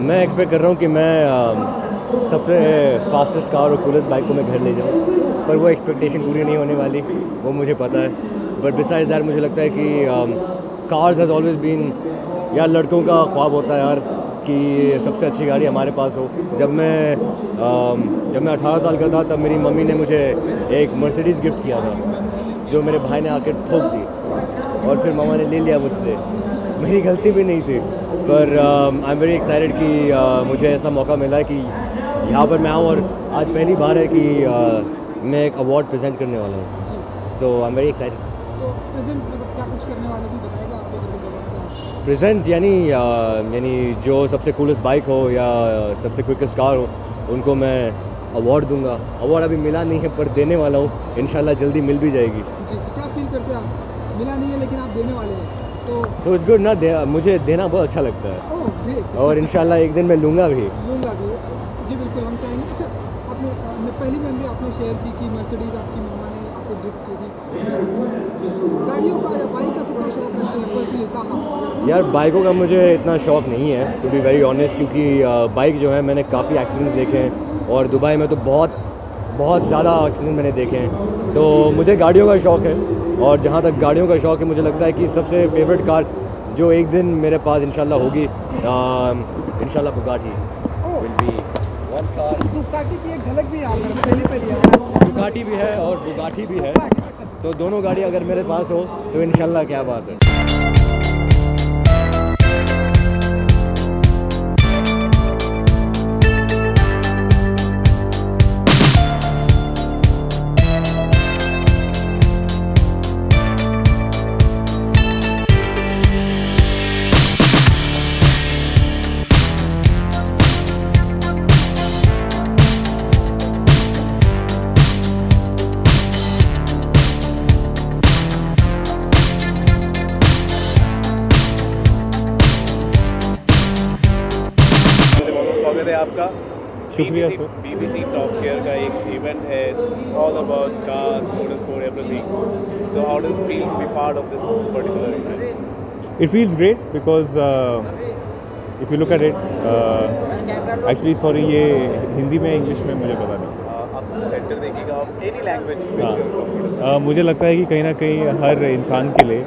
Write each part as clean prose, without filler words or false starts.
मैं एक्सपेक्ट कर रहा हूँ कि मैं सबसे फास्टेस्ट कार और कूलेस्ट बाइक को मैं घर ले जाऊँ, पर वो एक्सपेक्टेशन पूरी नहीं होने वाली, वो मुझे पता है। बट बिसाइड्स दैट मुझे लगता है कि कार्स हैज़ ऑलवेज बीन, यार लड़कों का ख्वाब होता है यार कि सबसे अच्छी गाड़ी हमारे पास हो। जब मैं 18 साल का था तब मेरी मम्मी ने मुझे एक मर्सिडीज़ गिफ्ट किया था, जो मेरे भाई ने आके ठोक दी और फिर मामा ने ले लिया मुझसे। मेरी गलती भी नहीं थी, पर आई एम वेरी एक्साइटेड कि मुझे ऐसा मौका मिला है कि यहाँ पर मैं आऊँ, और आज पहली बार है कि मैं एक अवार्ड प्रेजेंट करने वाला हूँ। सो आई एम वेरी एक्साइटेड। तो प्रेजेंट मतलब क्या कुछ करने वाले हो, बताएगा आपको? प्रेजेंट यानी जो सबसे कूलेस्ट बाइक हो या सबसे क्विकेस्ट कार हो, उनको मैं अवार्ड दूंगा। अवार्ड अभी मिला नहीं है पर देने वाला हूँ, इंशाल्लाह जल्दी मिल भी जाएगी। जी, तो क्या फील करते हैं आप? मिला नहीं है लेकिन आप देने वाले हैं, तो इट्स गुड ना, मुझे देना बहुत अच्छा लगता है। Oh great. और इंशाल्लाह एक दिन मैं लूँगा भी। जी बिल्कुल, हम चाहेंगे। अच्छा, आपने पहली मेमोरी आपने शेयर की कि मर्सिडीज़ आपकी मम्मा ने आपको गिफ्ट की थी। गाड़ियों का या बाइक का कितना शौक रखते हैं पर्सनली? कहाँ? यार बाइकों का मुझे इतना शौक नहीं है, टू बी वेरी ऑनेस्ट, क्योंकि बाइक जो है मैंने काफ़ी एक्सीडेंट्स देखे हैं, और दुबई में तो बहुत ज़्यादा एक्सीडेंट मैंने देखे हैं। तो मुझे गाड़ियों का शौक है, और जहाँ तक गाड़ियों का शौक है, मुझे लगता है कि सबसे फेवरेट कार जो एक दिन मेरे पास इंशाल्लाह होगी, इंशाल्लाह Bugatti will be one car. Ducati की एक झलक भी है पहली है। बुगाटी भी है और बुगाटी भी है, तो दोनों गाड़ी अगर मेरे पास हो तो इंशाल्लाह क्या बात है। आपका शुक्रिया सर। BBC टॉप गियर का एक इवेंट है, all about cars, motorsport, everything. So how does feel to be part of this particular event? It feels great because if you look at it, actually sorry ये हिंदी में English में मुझे पता नहीं। आप सेंटर देखिएगा, आप एनी लैंग्वेज। मुझे लगता है कि कहीं ना कहीं हर इंसान के लिए,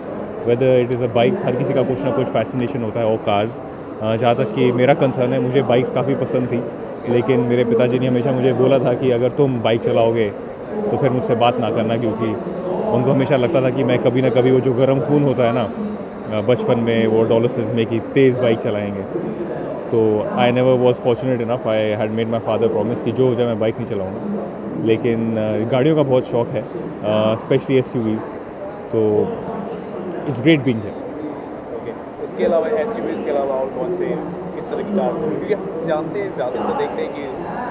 whether it is a bike, हर किसी का कुछ ना कुछ फैसिनेशन होता है, और कार्स। जहाँ तक कि मेरा कंसर्न है, मुझे बाइक्स काफ़ी पसंद थी, लेकिन मेरे पिताजी ने हमेशा मुझे बोला था कि अगर तुम बाइक चलाओगे तो फिर मुझसे बात ना करना, क्योंकि उनको हमेशा लगता था कि मैं कभी ना कभी, वो जो गर्म खून होता है ना बचपन में, वो एडोलेसेंस में, कि तेज़ बाइक चलाएंगे। तो I never was fortunate enough, I had made my father promise कि जो हो जाए मैं बाइक नहीं चलाऊँगा। लेकिन गाड़ियों का बहुत शौक़ है, स्पेशली SUVs, तो इट्स ग्रेट बीइंग हियर। इसके अलावा SUVs के अलावा और कौन से, किस तरह की कार? क्योंकि हम जानते हैं, ज़्यादातर देखते हैं कि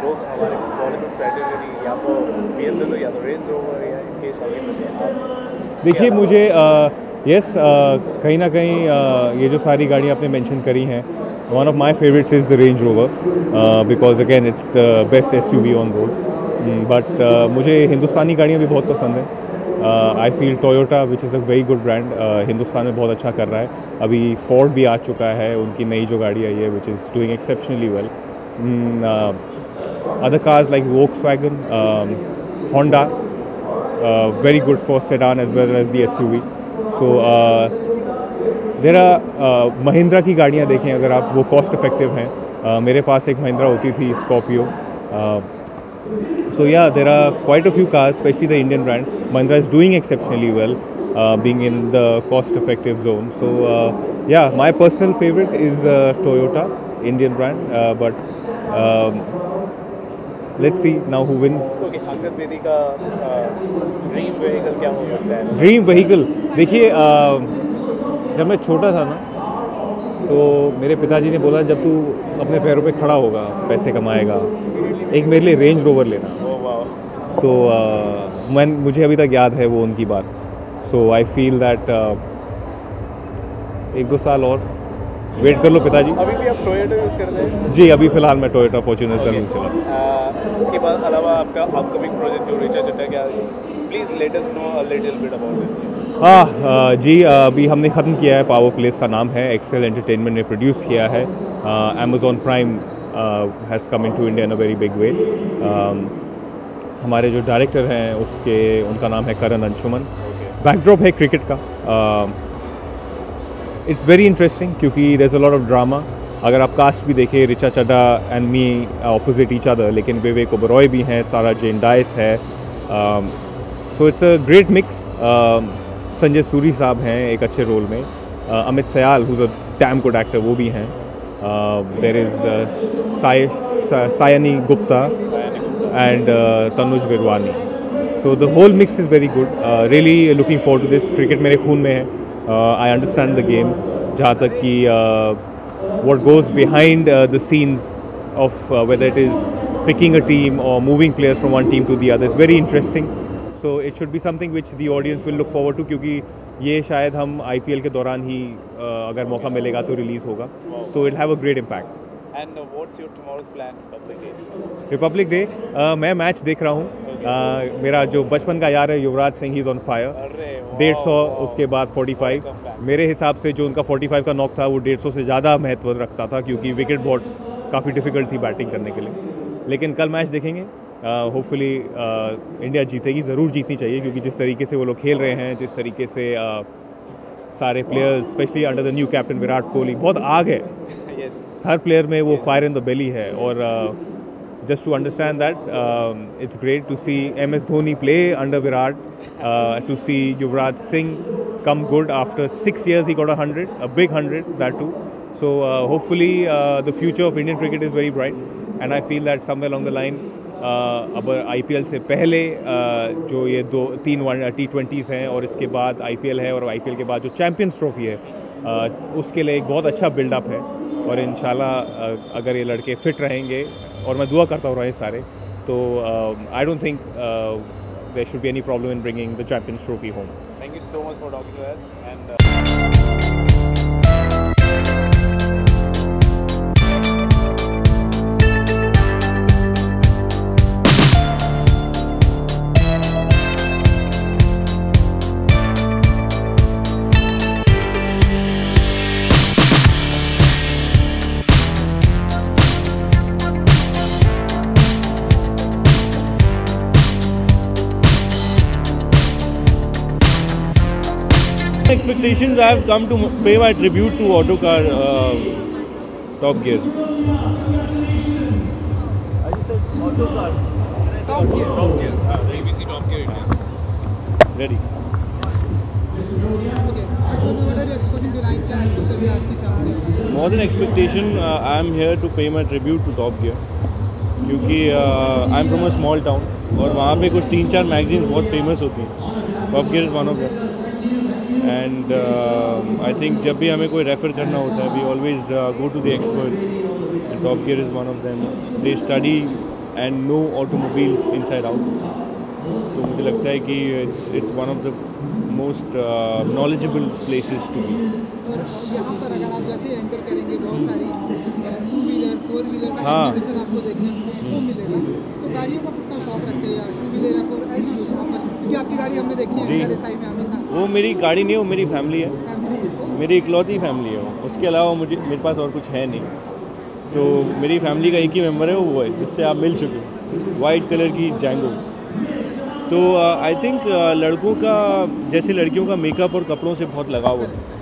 लोग हमारे बॉलीवुड कैटेगरी या तो BMW या तो रेंज रोवर या इनके शौकीन होते हैं। देखिए मुझे यस कहीं ना कहीं ये जो सारी गाड़ियाँ आपने मेंशन करी हैं, one of my favourites is the range rover, because again it's the best SUV on road. But मुझे हिंदुस्तानी गाड़ियाँ भी बहुत पसंद हैं। I feel Toyota which is a very good brand, Hindustan में बहुत अच्छा कर रहा है। अभी फोर्ड भी आ चुका है, उनकी नई जो गाड़ी आई है which is doing exceptionally well. Other cars like Volkswagen, Honda, very good for sedan as well as the SUV. So there are Mahindra की गाड़ियाँ देखें अगर आप, वो कॉस्ट इफेक्टिव हैं। मेरे पास एक महिंद्रा होती थी, Scorpio. So yeah, there are quite a few cars, especially the Indian brand. Mahindra is doing exceptionally well, being in the cost-effective zone. So yeah, my personal favorite is Toyota, Indian brand. But let's see now who wins. Okay, Angad Bedi का dream vehicle क्या हो सकता है? Dream vehicle देखिए, जब मैं छोटा था ना, तो मेरे पिताजी ने बोला जब तू अपने पैरों पे खड़ा होगा, पैसे कमाएगा, एक मेरे लिए रेंज रोवर लेना। तो मुझे अभी तक याद है वो उनकी बात। सो आई फील दैट 1-2 साल और वेट कर लो पिताजी। अभी भी आप टोयोटा यूज़ करते हैं? जी, अभी फ़िलहाल मैं टोयोटा फॉर्च्यूनर सर्विस चलाता हूँ। इसके बाद अलावा आपका अपकमिंग प्रोजेक्ट जो रिचा चटा क्या, please let us know a little bit about it. जी अभी हमने ख़त्म किया है पावर प्लेस का नाम है एक्सेल एंटरटेनमेंट ने प्रोड्यूस किया है Amazon Prime has come into India in a very big way हमारे जो डायरेक्टर हैं उनका नाम है करण अंशुमन बैकड्रॉप है क्रिकेट का इट्स वेरी इंटरेस्टिंग क्योंकि there is a lot of drama अगर आप कास्ट भी देखें Richa Chadha and me opposite each other लेकिन विवेक ओबरॉय भी हैं सारा जेन डाइस है so it's a great mix Sanjay Suri साहब हैं एक अच्छे रोल में Amit Sial who is a damn good actor वो भी हैं there is Sayani Gupta and Tanuj Virwani. So the whole mix is very good. Really looking forward to this. Cricket मेरे खून में है. I understand the game. जहाँ तक कि what goes behind the scenes of whether it is picking a team or moving players from one team to the other is very interesting. So it should be something which the audience will look forward to क्योंकि ये शायद हम IPL के दौरान ही अगर मौका मिलेगा तो रिलीज़ होगा. तो it will have a great impact. And what's your tomorrow's plan, Republic Day? Republic Day मैं मैच देख रहा हूँ मेरा जो बचपन का यार है युवराज सिंह ही इज़ ऑन फायर 150 उसके बाद 45 मेरे हिसाब से जो उनका 45 का नॉक था वो 150 से ज़्यादा महत्व रखता था क्योंकि विकेट बहुत काफ़ी डिफ़िकल्ट थी बैटिंग करने के लिए लेकिन कल मैच देखेंगे होपफुली इंडिया जीतेगी ज़रूर जीतनी चाहिए क्योंकि जिस तरीके से वो लोग खेल रहे हैं जिस तरीके से सारे players specially under the new captain Virat Kohli बहुत आग है हर प्लेयर में वो फायर इन द बेली है और just to understand that it's great to see MS Dhoni play under Virat to see Yuvraj Singh come good after 6 years he got 100 a big 100 that too so hopefully the future of Indian cricket is very bright and I feel that somewhere along the line अब IPL से पहले जो ये 2-3 T20s हैं और इसके बाद IPL है और IPL के बाद जो चैम्पियंस ट्रॉफी है उसके लिए एक बहुत अच्छा बिल्डअप है और इंशाल्लाह अगर ये लड़के फिट रहेंगे और मैं दुआ करता हूँ रहे सारे तो I don't think there should be any problem in bringing the Champions Trophy home. Thank you so much for talking to us and expectations I have come to pay my tribute to Autocar Top Gear. I just said Autocar. Top Gear. Top Gear. BBC Top Gear India. Ready. Okay. So what are you expecting tonight? क्या expect कर रहे हैं आज की शाम से? More than expectation, I am here to pay my tribute to Top Gear. क्योंकि I am from a small town और वहाँ पे कुछ 3-4 magazines बहुत famous होती हैं. Top Gear is one of them. And I think जब भी हमें कोई रेफ़र करना होता है we always go to the experts and Top Gear is one of them. They study and know automobiles inside out. तो मुझे लगता है कि it's one of the most knowledgeable places to be. और यहाँ पर अगर आप जैसे एंटर करेंगे बहुत सारी 2-व्हीलर 4-व्हीलर का हाँ। एग्जीबिशन आपको देखने को मिलेगा तो गाड़ियों का कितना शौक रखते हैं यार 2-व्हीलर या 4 ऐसी कुछ यहाँ पर क्योंकि आपकी गाड़ी हमने देखी है जी। मेरे साइड में हमेशा वो मेरी गाड़ी नहीं है वो मेरी फैमिली है फैमिली मेरी इकलौती फैमिली है वो उसके अलावा मेरे पास और कुछ है नहीं तो मेरी फैमिली का एक ही मेम्बर है वो है जिससे आप मिल चुके हो वाइट कलर की जैंगो तो आई थिंक लड़कों का जैसे लड़कियों का मेकअप और कपड़ों से बहुत लगाव होता है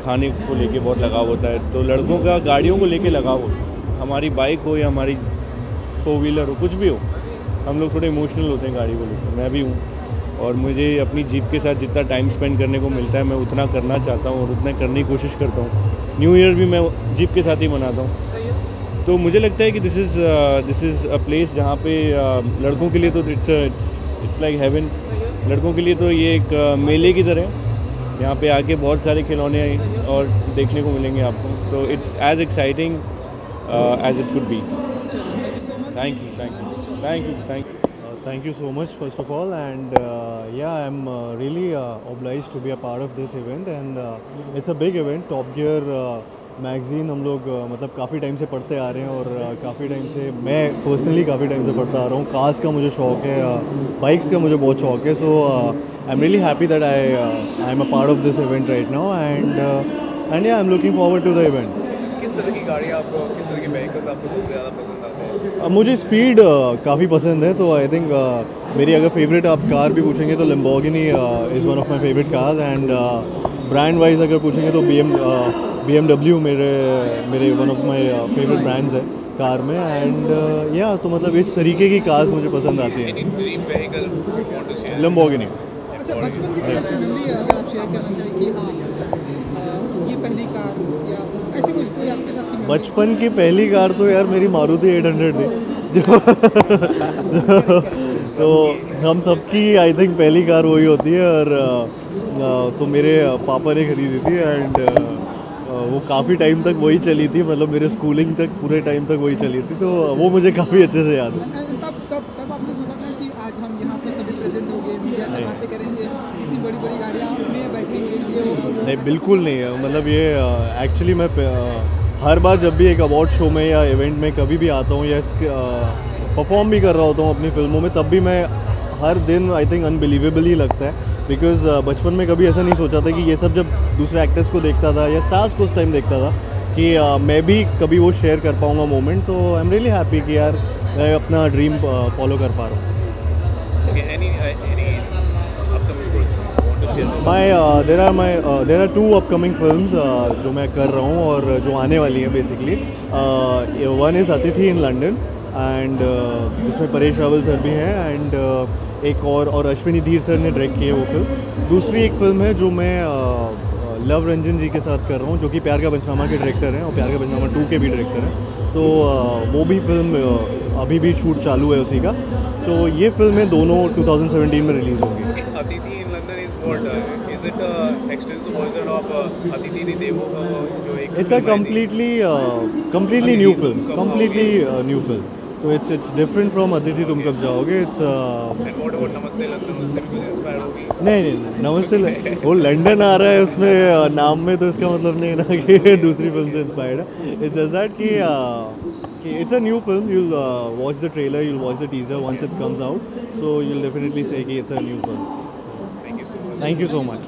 खाने को लेके बहुत लगाव होता है तो लड़कों का गाड़ियों को लेके लगाव होता है हमारी बाइक हो या हमारी 4-व्हीलर हो कुछ भी हो हम लोग थोड़े इमोशनल होते हैं गाड़ी को लेकर मैं भी हूँ और मुझे अपनी जीप के साथ जितना टाइम स्पेंड करने को मिलता है मैं उतना करना चाहता हूँ और उतना करने की कोशिश करता हूँ न्यू ईयर भी मैं जीप के साथ ही मनाता हूँ तो मुझे लगता है कि दिस इज़ अ प्लेस जहाँ पे लड़कों के लिए तो इट्स लाइक हेवन लड़कों के लिए तो ये एक मेले की तरह है यहाँ पे आके बहुत सारे खिलौने और देखने को मिलेंगे आपको तो it's as exciting as it could be thank you Thank you so much first of all and yeah I'm really obliged to be a part of this event and it's a big event Top Gear magazine हम लोग मतलब काफ़ी time से पढ़ते आ रहे हैं और काफ़ी टाइम से मैं पर्सनली काफ़ी टाइम से पढ़ता आ रहा हूँ कार्स का मुझे शौक़ है बाइक्स का मुझे बहुत शौक़ है सो I'm really happy that I'm a part of this event right now, and yeah, I'm looking forward to the event. किस तरह की गाड़ी आपको, किस तरह के व्हीकल्स आपको सबसे ज़्यादा पसंद आते हैं? मुझे स्पीड काफ़ी पसंद है, तो आई थिंक मेरी अगर फेवरेट आप कार भी पूछेंगे तो Lamborghini is one of my favourite cars, and brand wise अगर पूछेंगे तो BMW मेरे one of my favourite brands है कार में, एंड या तो मतलब इस तरीके की कार्स मुझे पसंद आती हैं. Any dream vehicle you want to share? Lamborghini. अच्छा, बचपन की कोई ऐसी मेमोरी अगर आप शेयर करना चाहें कि हाँ ये पहली कार या ऐसे कुछ कोई आपके साथ की memory? बचपन की पहली कार तो यार मेरी मारुति 800 थी तो हम सबकी आई थिंक पहली कार वही होती है, और तो मेरे पापा ने खरीदी थी, एंड वो काफ़ी टाइम तक वही चली थी, मतलब मेरे स्कूलिंग तक पूरे टाइम तक वही चली थी, तो वो मुझे काफ़ी अच्छे से याद है. तब आपने सोचा था कि आज हम यहाँ पे सभी प्रेजेंट होंगे, मीडिया से बातें करेंगे, इतनी बड़ी बड़ी गाड़ियाँ में बैठेंगे, ये होगा? नहीं, बिल्कुल नहीं है. मतलब ये एक्चुअली मैं हर बार जब भी एक अवार्ड शो में या इवेंट में कभी भी आता हूँ या परफॉर्म भी कर रहा होता हूँ अपनी फिल्मों में, तब भी मैं हर दिन आई थिंक अनबिलीवेबल ही लगता है, बिकॉज बचपन में कभी ऐसा नहीं सोचा था कि ये सब जब दूसरे एक्टर्स को देखता था या स्टार्स को उस टाइम देखता था कि मैं भी कभी वो शेयर कर पाऊँगा मोमेंट, तो आई एम रियली हैप्पी कि यार मैं अपना ड्रीम फॉलो कर पा रहा हूँ. There are 2 upcoming films जो मैं कर रहा हूँ और जो आने वाली हैं बेसिकली. वन इज़ अतिथि इन लंदन, एंड जिसमें परेश रावल सर भी हैं, एंड एक और अश्विनी धीर सर ने डायरेक्ट की है वो फिल्म. दूसरी एक फिल्म है जो मैं लव रंजन जी के साथ कर रहा हूँ, जो कि प्यार का पंचनामा के डायरेक्टर हैं और प्यार का पंचनामा 2 के भी डायरेक्टर हैं. तो वो भी फिल्म अभी भी शूट चालू है उसी का. तो ये फिल्में दोनों 2017 में रिलीज़ होंगी. अतिथि in London is what is it extensive version of अतिथि देवो का जो एक it's a completely new film. तो इट्स डिफरेंट फ्रॉम अतिथि तुम कब जाओगे. इट्स एंड व्हाट अबाउट नमस्ते लंदन, उससे भी कुछ इंस्पायर होगी? नहीं, नमस्ते वो लंदन आ रहा है उसमें नाम में, तो इसका मतलब नहीं है ना कि दूसरी फिल्म से इंस्पायर्ड है. इट्स जस्ट दैट कि it's a new film. You'll watch the trailer, you'll watch the teaser once it comes out, so you'll definitely say कि it's a new film. Thank you so much. Thank you so much.